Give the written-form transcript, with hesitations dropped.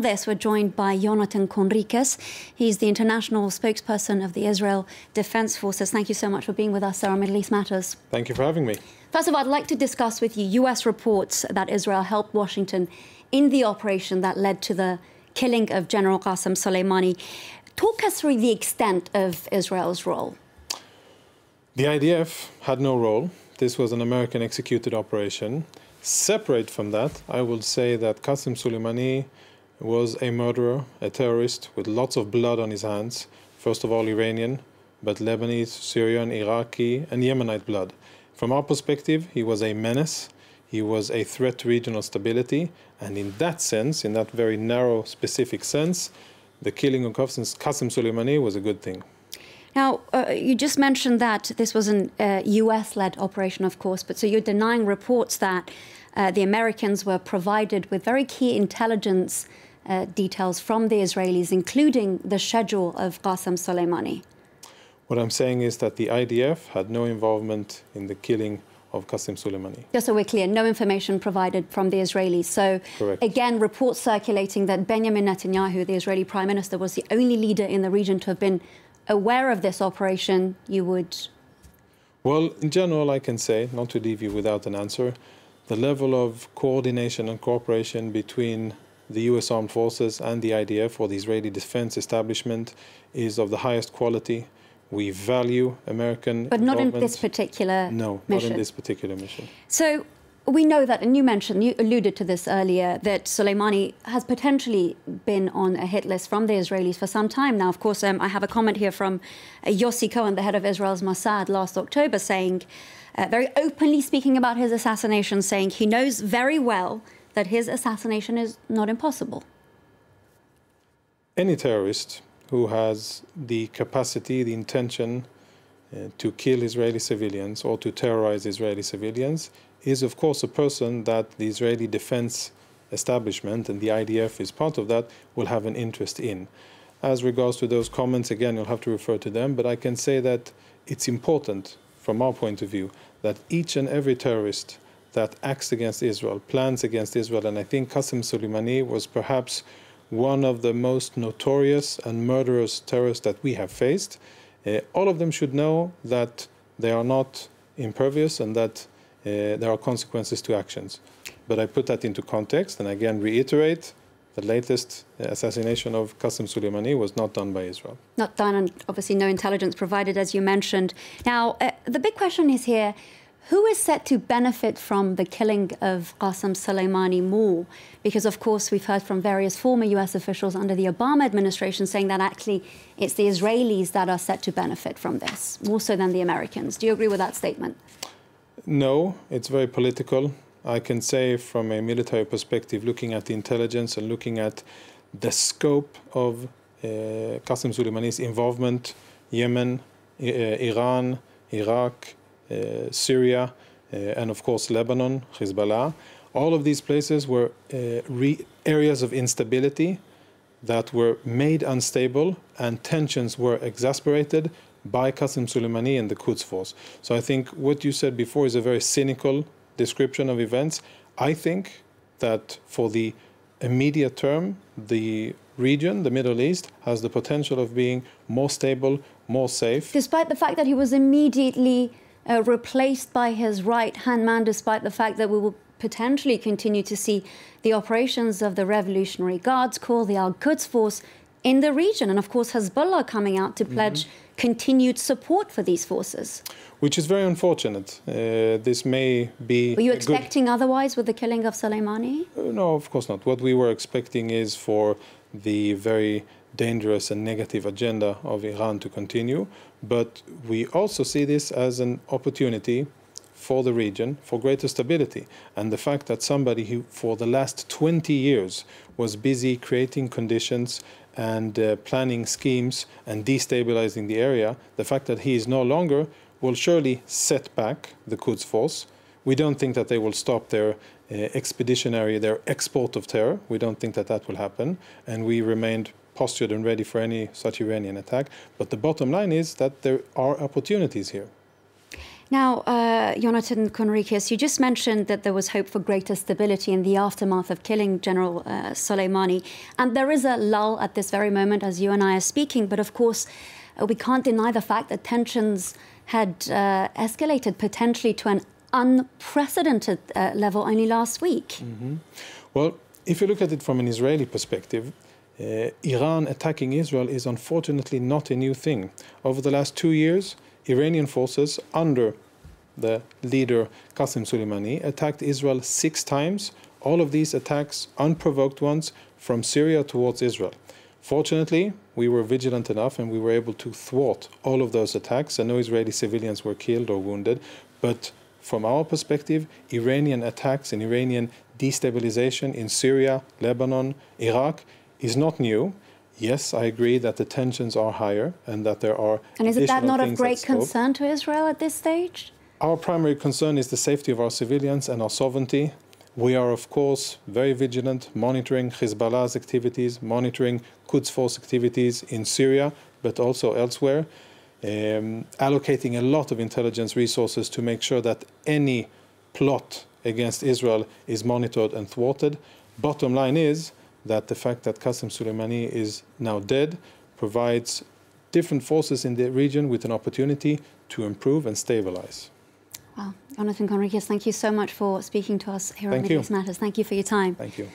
this, we're joined by Jonathan Conricus. He's the international spokesperson of the Israel Defense Forces. Thank you so much for being with us, sir, on Middle East Matters. Thank you for having me. First of all, I'd like to discuss with you U.S. reports that Israel helped Washington in the operation that led to the killing of General Qassem Soleimani. Talk us through the extent of Israel's role. The IDF had no role. This was an American-executed operation. Separate from that, I will say that Qassem Soleimani was a murderer, a terrorist with lots of blood on his hands. First of all, Iranian, but Lebanese, Syrian, Iraqi, and Yemenite blood. From our perspective, he was a menace. He was a threat to regional stability. And in that sense, in that very narrow, specific sense, the killing of Qassem Soleimani was a good thing. Now, you just mentioned that this was an US-led operation, of course, but so you're denying reports that the Americans were provided with very key intelligence details from the Israelis, including the schedule of Qassem Soleimani. What I'm saying is that the IDF had no involvement in the killing of Qassem Soleimani. Just so we're clear, no information provided from the Israelis. So, correct. Again, reports circulating that Benjamin Netanyahu, the Israeli Prime Minister, was the only leader in the region to have been aware of this operation, you would? Well, in general, I can say, not to leave you without an answer, the level of coordination and cooperation between the US Armed Forces and the IDF, or the Israeli Defense Establishment, is of the highest quality. We value American But not in this particular mission? No, not in this particular mission. So we know that, and you mentioned, you alluded to this earlier, that Soleimani has potentially been on a hit list from the Israelis for some time now. Of course, I have a comment here from Yossi Cohen, the head of Israel's Mossad, last October, saying, very openly speaking about his assassination, saying he knows very well that his assassination is not impossible. Any terrorist who has the capacity, the intention to kill Israeli civilians or to terrorize Israeli civilians is, of course, a person that the Israeli Defense Establishment, and the IDF is part of that, will have an interest in. As regards to those comments, again, you'll have to refer to them, but I can say that it's important, from our point of view, that each and every terrorist that acts against Israel, plans against Israel, and I think Qassem Soleimani was perhaps one of the most notorious and murderous terrorists that we have faced. All of them should know that they are not impervious and that there are consequences to actions. But I put that into context and again reiterate the latest assassination of Qassem Soleimani was not done by Israel. Not done, and obviously no intelligence provided, as you mentioned. Now, the big question is here, who is set to benefit from the killing of Qassem Soleimani more? Because, of course, we've heard from various former US officials under the Obama administration saying that actually it's the Israelis that are set to benefit from this, more so than the Americans. Do you agree with that statement? No, it's very political. I can say from a military perspective, looking at the intelligence and looking at the scope of Qassem Soleimani's involvement, Yemen, Iran, Iraq, Syria, and of course Lebanon, Hezbollah. All of these places were areas of instability that were made unstable, and tensions were exacerbated by Qassem Soleimani and the Quds Force. So I think what you said before is a very cynical description of events. I think that for the immediate term, the region, the Middle East, has the potential of being more stable, more safe. Despite the fact that he was immediately replaced by his right-hand man, despite the fact that we will potentially continue to see the operations of the Revolutionary Guards Corps, the Al-Quds Force, in the region. And, of course, Hezbollah coming out to pledge continued support for these forces. Which is very unfortunate. This may be... Were you expecting otherwise with the killing of Soleimani? No, of course not. What we were expecting is for the very dangerous and negative agenda of Iran to continue. But we also see this as an opportunity for the region, for greater stability. And the fact that somebody who, for the last 20 years, was busy creating conditions and planning schemes and destabilizing the area, the fact that he is no longer will surely set back the Quds Force. We don't think that they will stop their their export of terror. We don't think that that will happen. And we remained postured and ready for any such Iranian attack. But the bottom line is that there are opportunities here. Now, Jonathan Conricus, you just mentioned that there was hope for greater stability in the aftermath of killing General Soleimani. And there is a lull at this very moment as you and I are speaking. But of course, we can't deny the fact that tensions had escalated potentially to an unprecedented level only last week. Mm-hmm. Well, if you look at it from an Israeli perspective, Iran attacking Israel is unfortunately not a new thing. Over the last 2 years, Iranian forces under the leader Qassem Soleimani attacked Israel 6 times, all of these attacks unprovoked ones from Syria towards Israel. Fortunately, we were vigilant enough and we were able to thwart all of those attacks, and no Israeli civilians were killed or wounded. But from our perspective, Iranian attacks and Iranian destabilization in Syria, Lebanon, Iraq is not new. Yes, I agree that the tensions are higher and that there are And is that not of great scope. concern to Israel at this stage? Our primary concern is the safety of our civilians and our sovereignty. We are, of course, very vigilant, monitoring Hezbollah's activities, monitoring Quds Force activities in Syria, but also elsewhere, allocating a lot of intelligence resources to make sure that any plot against Israel is monitored and thwarted. Bottom line is that the fact that Qassem Soleimani is now dead provides different forces in the region with an opportunity to improve and stabilize. Well, Jonathan Conricus, thank you so much for speaking to us here on Middle East Matters. Thank you for your time. Thank you.